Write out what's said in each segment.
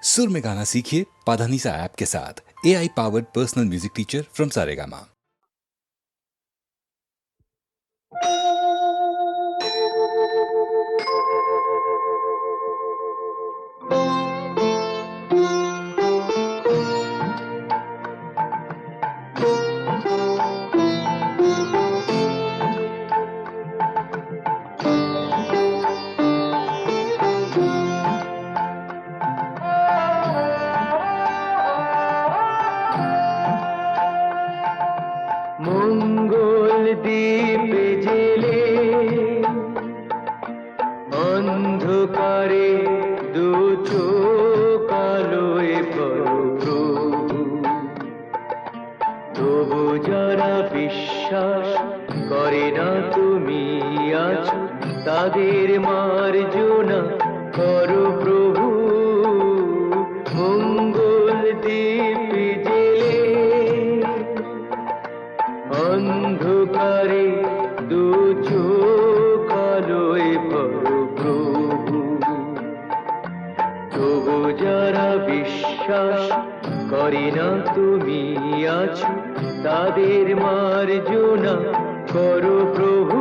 सुर में गाना सीखिए पाधानीसा ऐप के साथ। AI powered personal music teacher from Saregama. মঙ্গল দ্বীপ জেলে অন্ধকারে দু চোখ আলোয় প্রভু, তবু যারা বিশ্বাস করে না তুমি আছো, তাদের মার্জনা করো প্রভু। মঙ্গল দ্বীপ জেলে অন্ধকারে দু চোখ আলোয় প্রভু, তবু যারা বিশ্বাস করে না তুমি আছো, তাদের মার্জনা করো প্রভু।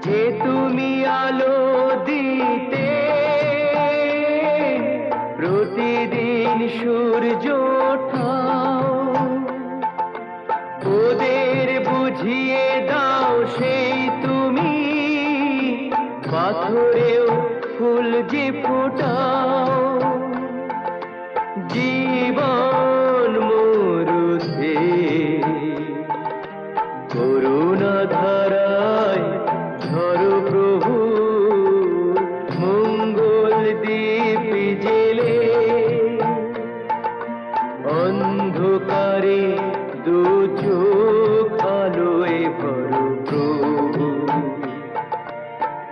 যে তুমি আলো দিতে প্রতিদিন সূর্য ওঠাও, ওদের বুঝিয়ে দাও সেই তুমি পাথরেও ফুল যে ফোটাও। জীবন মরুতে করুণা ধারায় ধরো প্রভু। মঙ্গল দ্বীপ জেলে অন্ধকারে দু চোখ আলোয় ভরো প্রভু,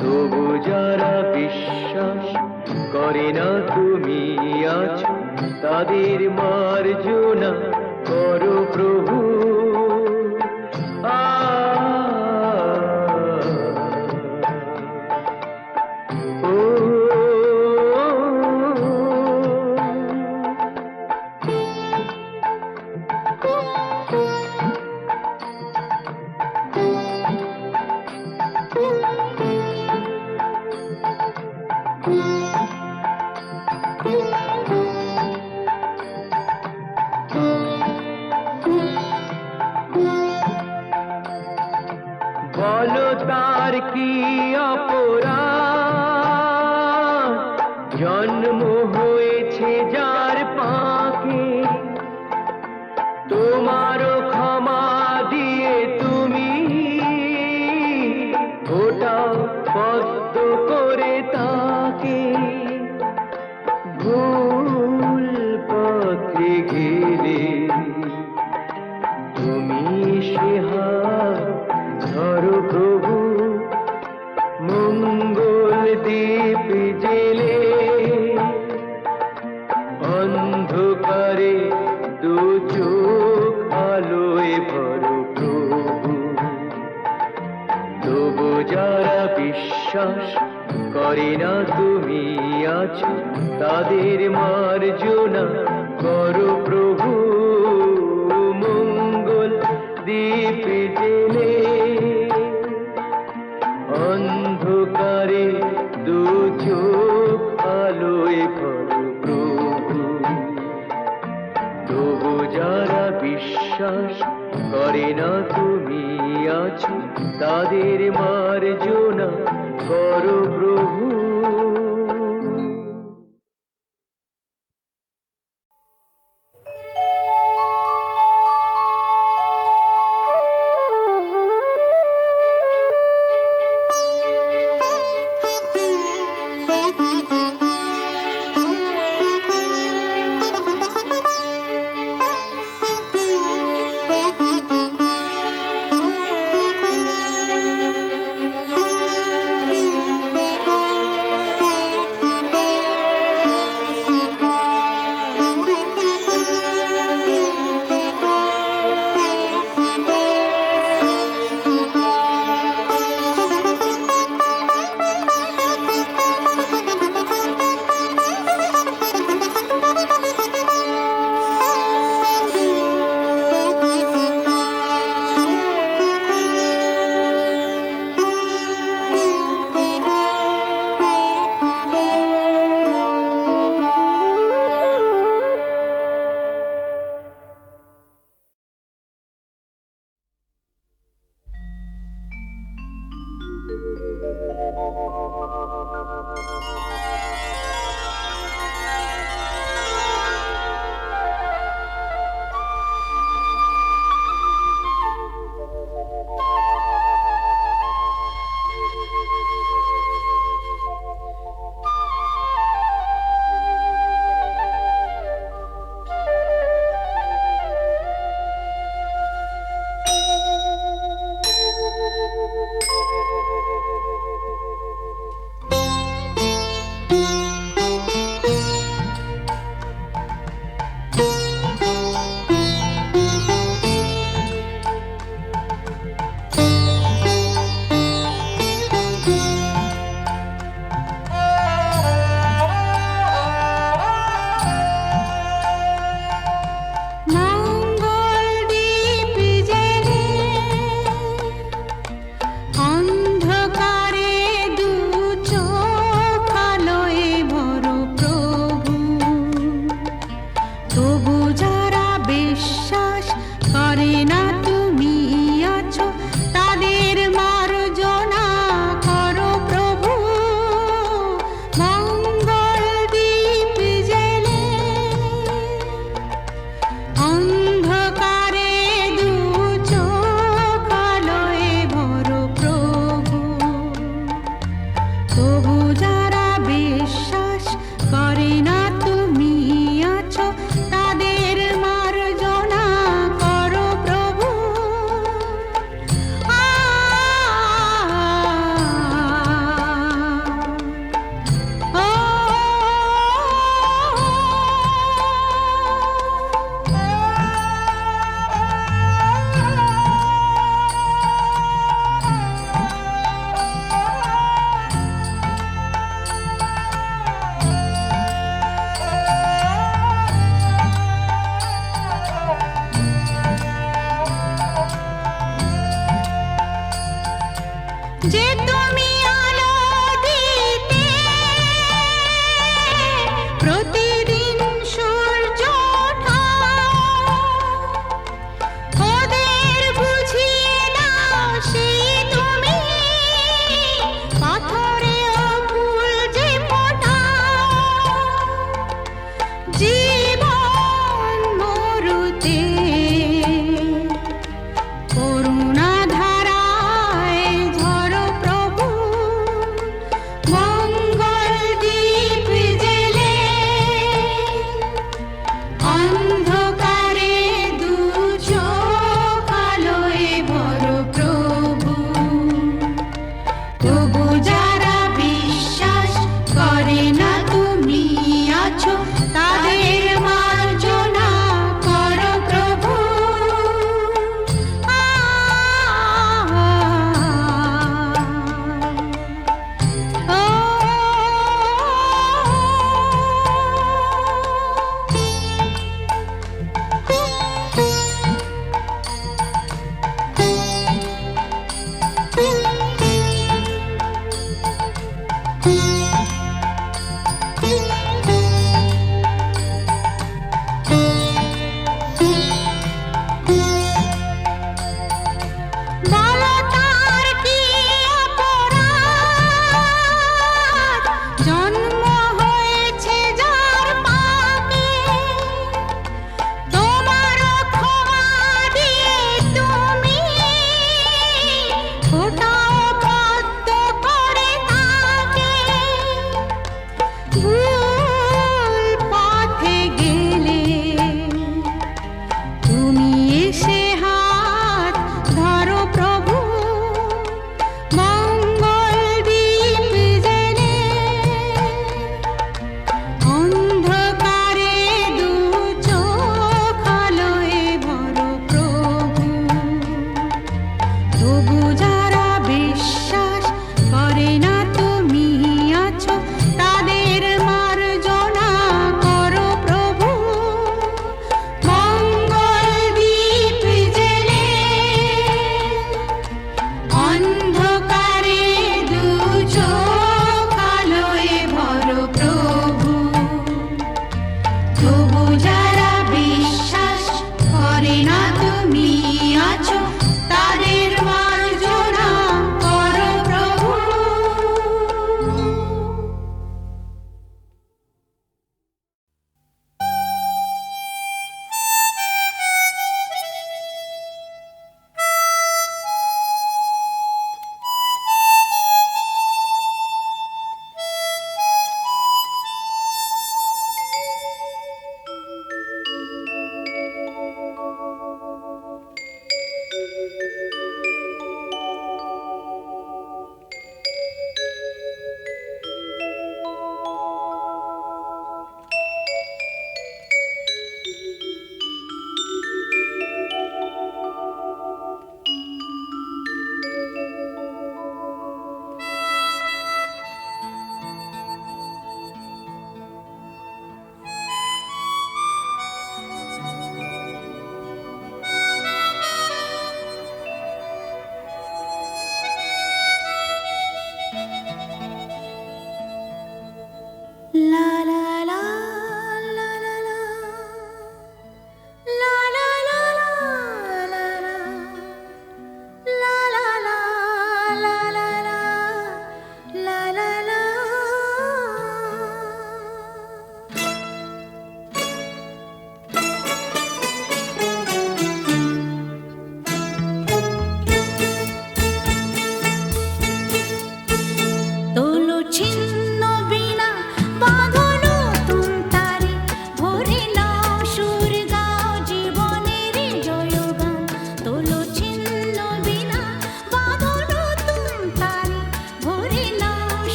তবু যারা বিশ্বাস করে না তুমি আছো, তাদের মার্জনা করো প্রভু। বলো তার কি অপরাধ, জন্ম হয়েছে যার পাকে, তোমারও ক্ষমা দিয়ে তুমি ওটাও পদ্ম করে তাকে। ভুল পথে গেলে তুমি সে হাত ধরো প্রভু। মঙ্গল দ্বীপ জেলে অন্ধকারে দু চোখ আলোয় ভরো প্রভু, তবু যারা বিশ্বাস করে না তুমি আছো, তাদের মার্জনা করো প্রভু। মঙ্গল দ্বীপ জেলে অন্ধকারে দু চোখ আলোয় ভরো প্রভু, তবু যারা বিশ্বাস করে না তুমি আছো, তাদের মার্জনা করো প্রভু।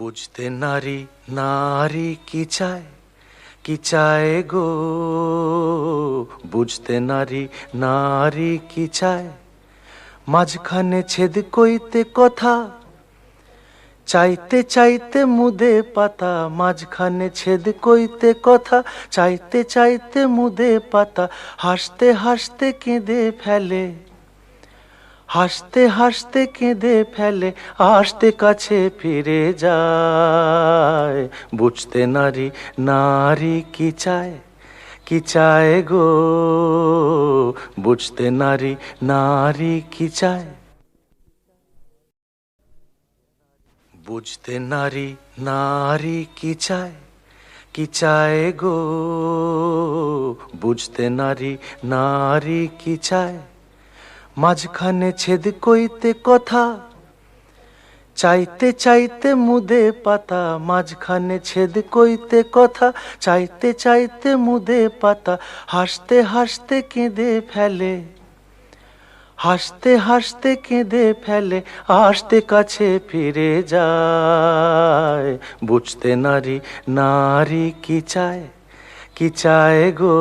বুঝতে নারী নারী কি চায় গো, বুঝতে নারী নারী কি চায়, মাঝখানে ছেদ কইতে কথা, চাইতে চাইতে মুদে পাতা, মাঝখানে ছেদ কইতে কথা, চাইতে চাইতে মুদে পাতা, হাসতে হাসতে কেঁদে ফেলে, হাসতে হাসতে কেঁদে ফেলে, আসতে কাছে ফিরে যায়। বুঝতে নারী নারী কি চায় গো, বুঝতে নারী নারী কি চায়, বুঝতে নারী নারী কি চায় গো, বুঝতে নারী নারী কি চায়, মাঝখানে ছেদ কইতে কথা, চাইতে চাইতে মুদে পাতা, মাঝখানে ছেদ কইতে কথা, চাইতে চাইতে মুদে পাতা, হাসতে হাসতে কেঁদে ফেলে, হাসতে হাসতে কেঁদে ফেলে, আসতে কাছে ফিরে যায়। বুঝতে নারী নারী কি চায় গো,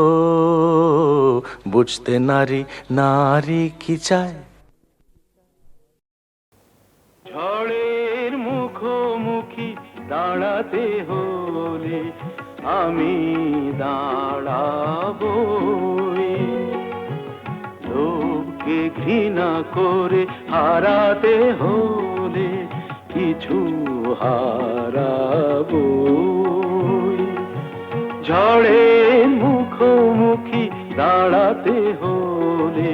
বুঝতে নারী নারী কি চায়। ঝড়ের মুখোমুখি দাঁড়াতে হলে আমি দাঁড়াবই, লোককে ঘৃণা করে হারাতে হলে কিছু হারাবই। ঝড়ের মুখোমুখি দাঁড়াতে হলে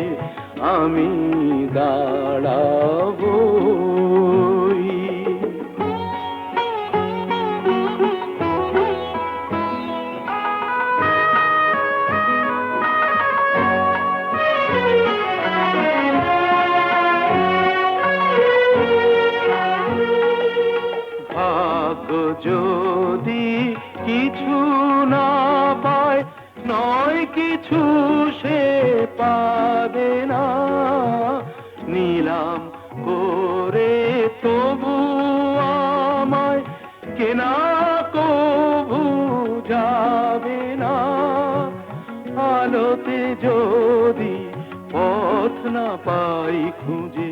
আমি দাঁড়াবই। ভাগ্য যদি কিছু না পায়, নয় কিছু সে পাবে না, নিলাম করে তবু আমায় কেনা কবু যাবে না। আলোতে যদি পথ না পাই খুঁজে,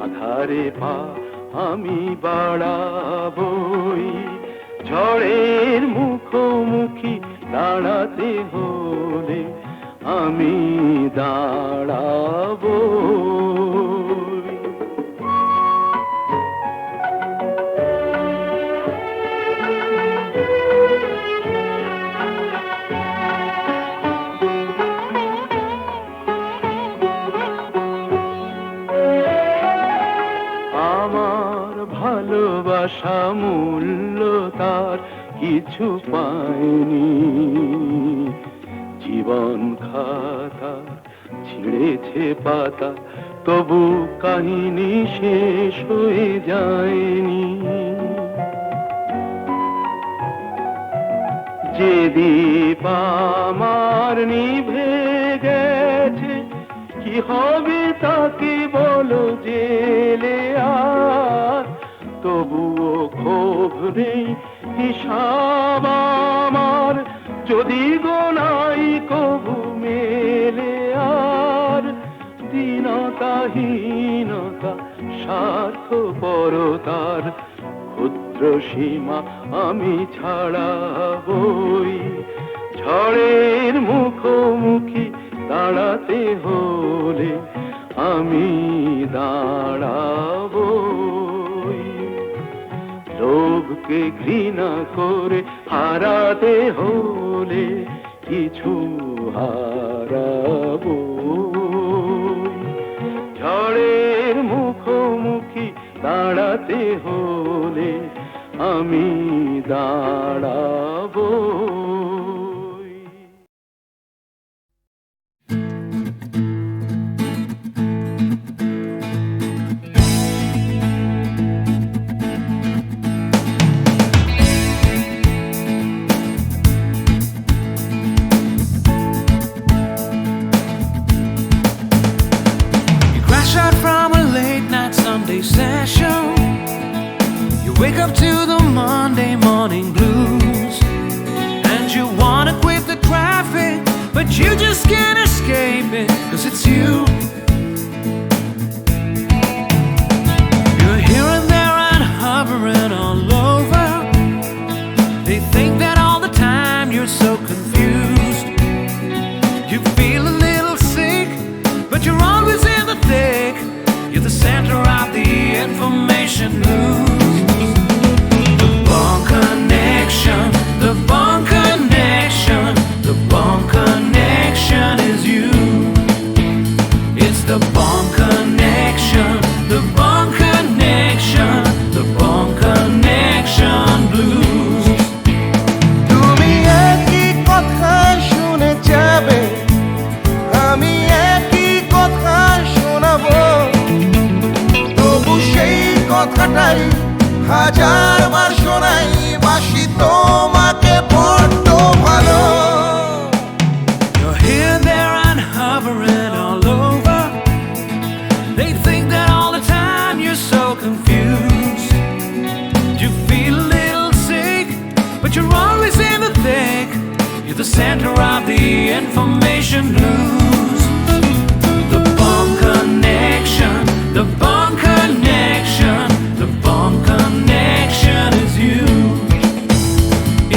আধারে পা আমি বাড়াবই। ঝড়ের মুখোমুখি দাঁড়াতে হলে আমি দাঁড়াবই। আমার ভালোবাসা মূল্য তার কিছু পায়নি, জীবন খাতা ছিঁড়েছে পাতা, তবু কাহিনী শেষ হয়ে যায়নি। যে দীপ আমার নিভে গেছে, কি হবে তাকে বলো জেলে আর, তবুও ক্ষোভ নেই হিসাব আমার, যদি গোনাই কবু মেলে আর। দীনতাহীনতা স্বার্থপরতার ক্ষুদ্র সীমা আমি ছাড়াবই। ঝড়ের মুখোমুখি দাঁড়াতে হলে আমি দাঁড়াবই। লোভকে ঘৃণা করে হারাতে হলে কিছু হারাবই। ঝড়ের মুখোমুখি দাঁড়াতে হলে আমি দাঁড়াবই। Out from a late night Sunday session, you wake up to the Monday morning blues, and you wanna quit the traffic, but you just can't escape it, 'cause it's you. You're here and there and hovering all over. They think that all the time you're so confused. You feel a little sick, but you're always in the thick. You're the center of the information news. The Bond Connection, the Bond Connection, the Bond Connection is you. It's the Bond Connection, the Bond Connection, the Bond Connection blues. তুমি একই কথা শুনে যাবে, আমি একই কথা শোনাবো, তবু সেই কথাটাই হাজারবার শোনাই, বাসি তোমাকে বড্ড ভালো। You're here, there, and hovering all over. They think that all the time you're so confused. You feel a little sick, but you're always in the thick. You're the center of the information news. The Bond Connection, the Bond Connection, the Bond Connection is you.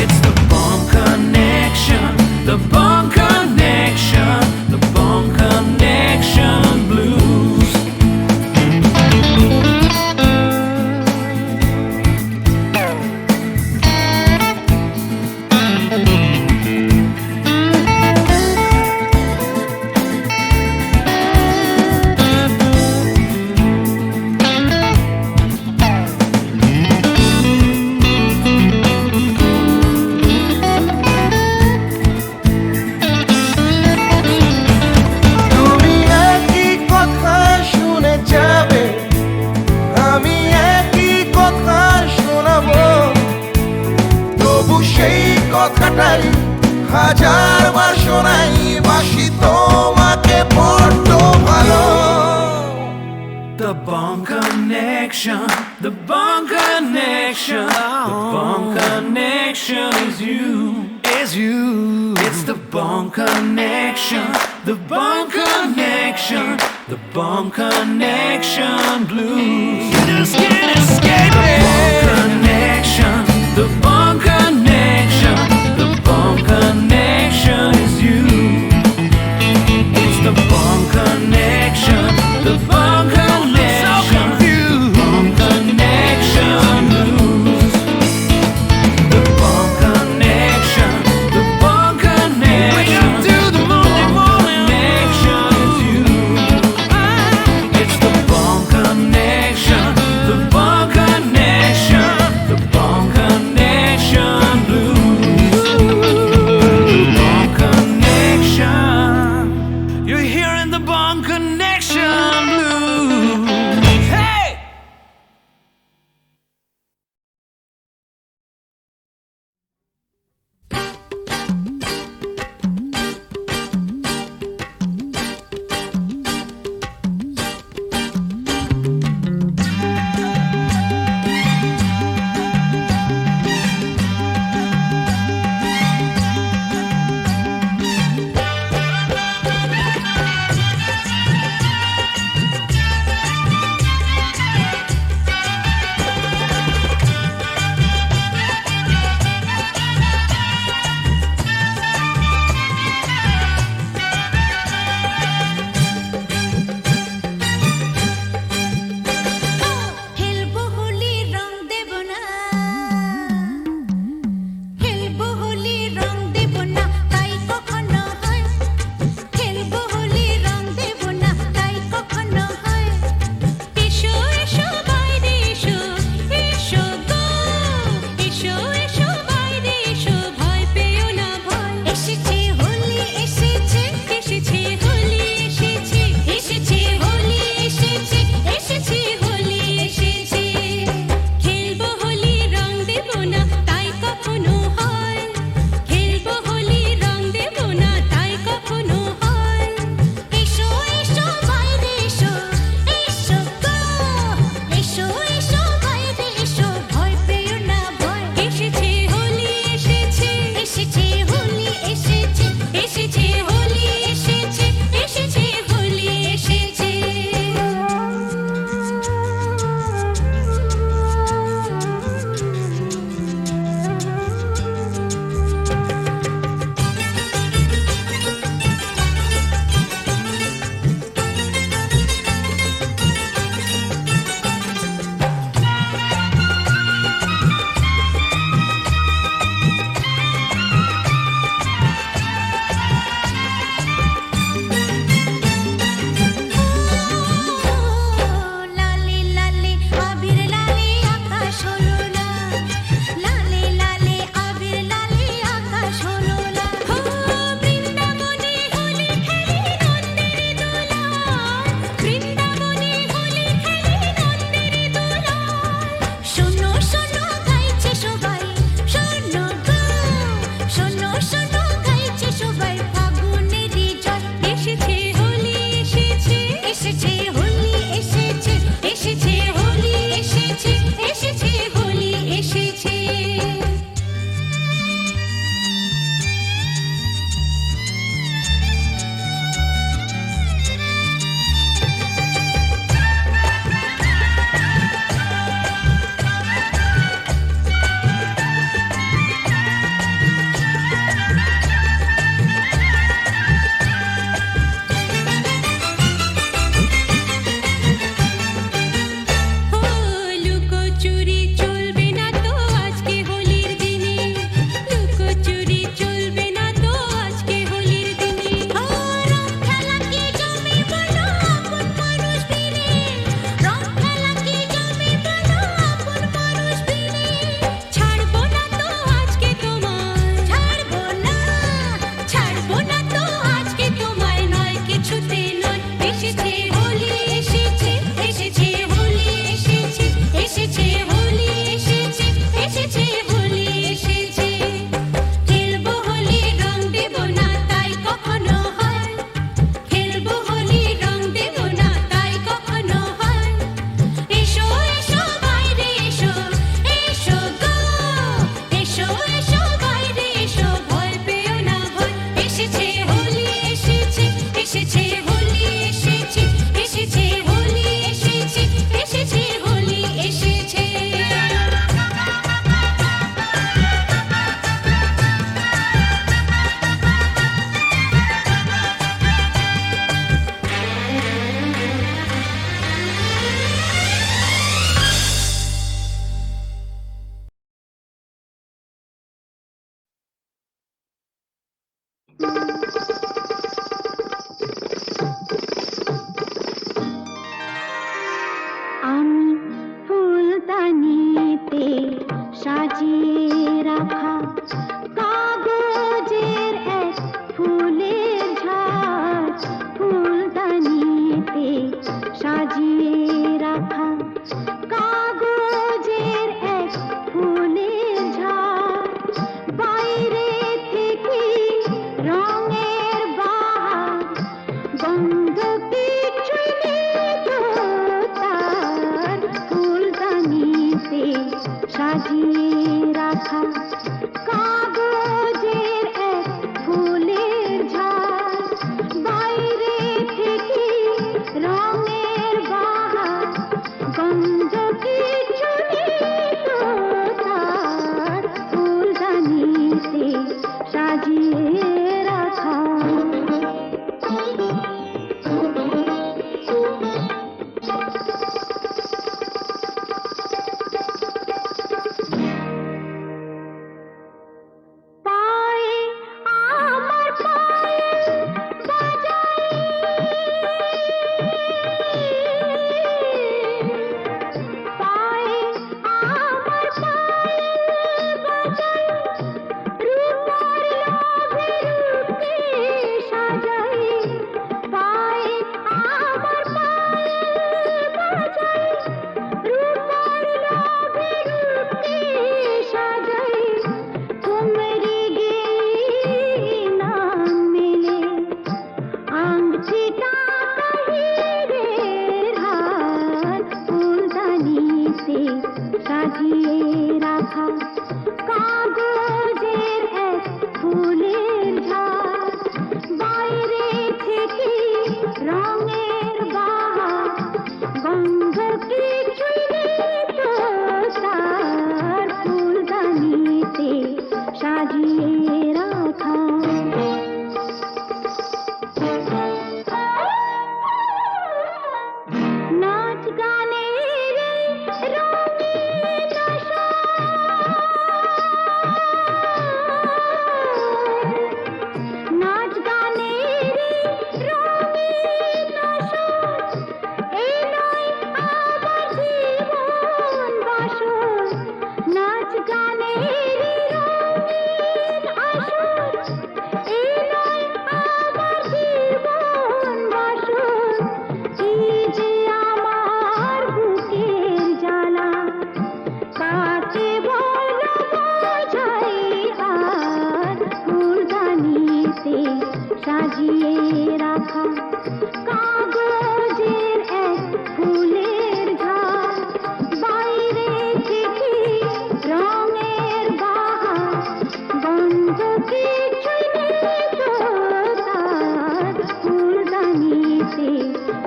It's the Bond Connection, the Bond Connection, the Bond Connection blues. তুমি একই কথা শুনে যাবে, আমি একই কথা শোনাবো, তবু সেই কথাটাই হাজারবার শোনাই, বাসি তোমাকে বড্ড ভালো। The Bond Connection, the Bond Connection, the Bond Connection is you, is you. It's the Bond Connection, the Bond Connection, the Bond Connection blues. You just can't escape it. The Bond Connection, the Bond Connection, the Bond Connection is you. It's the Bond Connection, the Bond Connection, Bond Connection blues. The Bond Connection, the Bond Connection, wake up to the Monday morning connection is you. It's the Bond Connection, the Bond সাজিয়ে রাখা কাগজের এক ফুলের ঝাড়, বাইরে থেকে রঙের বাহার, গন্ধ কিছু নেই তো তার, ফুলদানিতে সাজিয়ে রাখা। পায়ে আমার পায়েল বাজাই, পায়ে আমার পায়েল বাজাই, রূপার লোভে রূপকে সাজাই, পায়ে আমার পায়েল বাজাই, রূপার লোভে রূপকে সাজাই, তোমরি গেয়ে নাম মেলে আংটিটা হিরের হার, ফুলদানিতে সাজিয়ে রাখা কাগজের এক ফুলের ঝাড়, বাইরে থেকে রঙের বাহার, গন্ধ কিছুই নেই তো তার, ফুলদানিতে সাজিয়ে রাখা। নাচ গানের রঙিন আশা, নাচ গানের রঙিন আশা, এই নয় আমার জীবন বাসর, নাচ গানের রঙিন আসর, এই নয় আমার জীবন বাসর, এই যে আমার বুকের জ্বালা, কাকে বলো বোঝাই আর, ফুলদানিতে সাজিয়ে রাখা কাগজের এক ফুলের ঝাড়, বাইরে থেকে রঙের বাহার, গন্ধ কিছুই নেই তো তার, ফুলদানিতে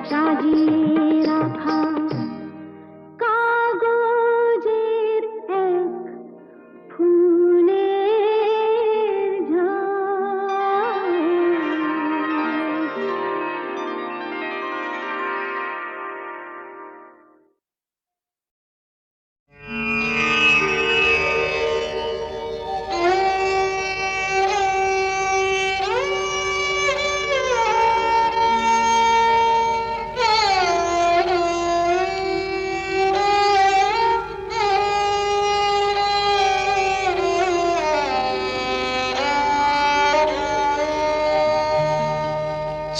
সাজিয়ে রাখা কাগজের এক ফুলের ঝাড়।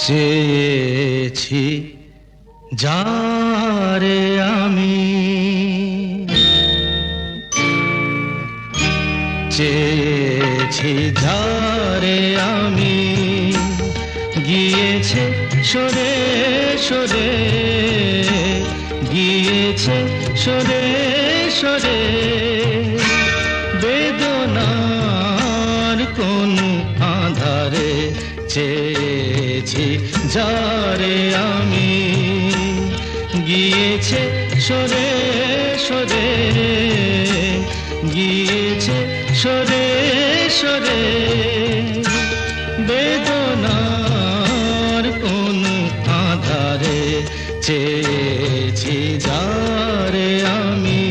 চেয়েছি যারে আমি, চেয়েছি যারে আমি, গিয়েছে সরে সরে, গিয়েছে সরে সরে, বেদনার কোন আধারে, চেয়েছি যারে আমি, গিয়েছে সরে সরে, গিয়েছে সরে সরে, বেদনার কোন আধারে, চেয়েছি যারে আমি।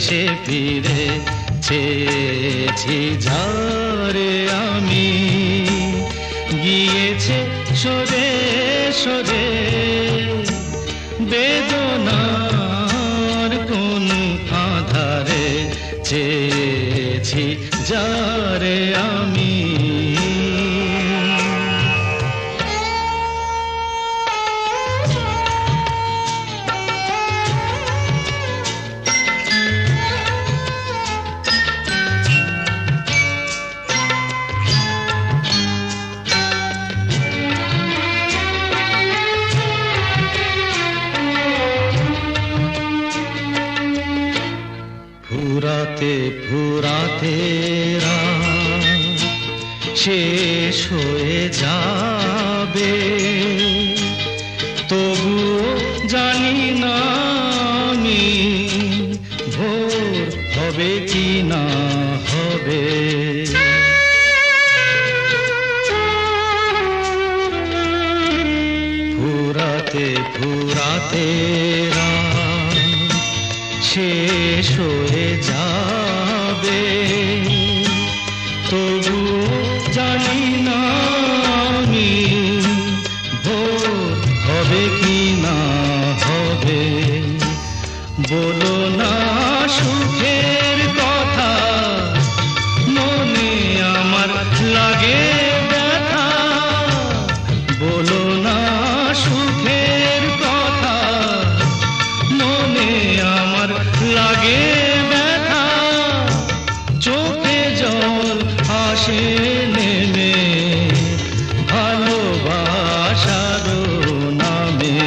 এসে ফিরে চেয়েছি যারে আমি, গিয়েছে সরে সরে বেদনার কোন আধারে, চেয়েছি যারে আমি। ফুরাতে ফুরাতে রাত শেষ হয়ে যাবে, তবুও জানি না আমি ভোর হবে কি না হবে। ফুরাতে ফুরাতে রাত শেষ হয়ে যাবে, তবু জানি না আমি ভোর হবে কি না হবে। বলো না সুখের কথা, মনে আমার লাগে ব্যথা। বলো না সুখের কথা, মনে আমার লাগে ব্যথা। চোখে জল আসে নেমে ভালোবাসার নামে,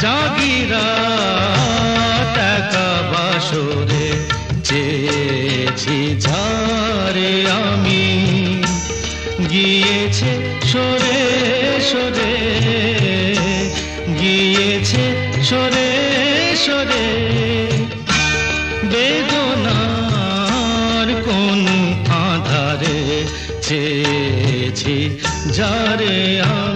জাগিরা টাকা বাসরে চেয়েছি যারে আমি, গিয়েছে সরে সরে গিয়েছে সরে সরে বেদনার কোন আধারে, চেয়েছি যারে আমি।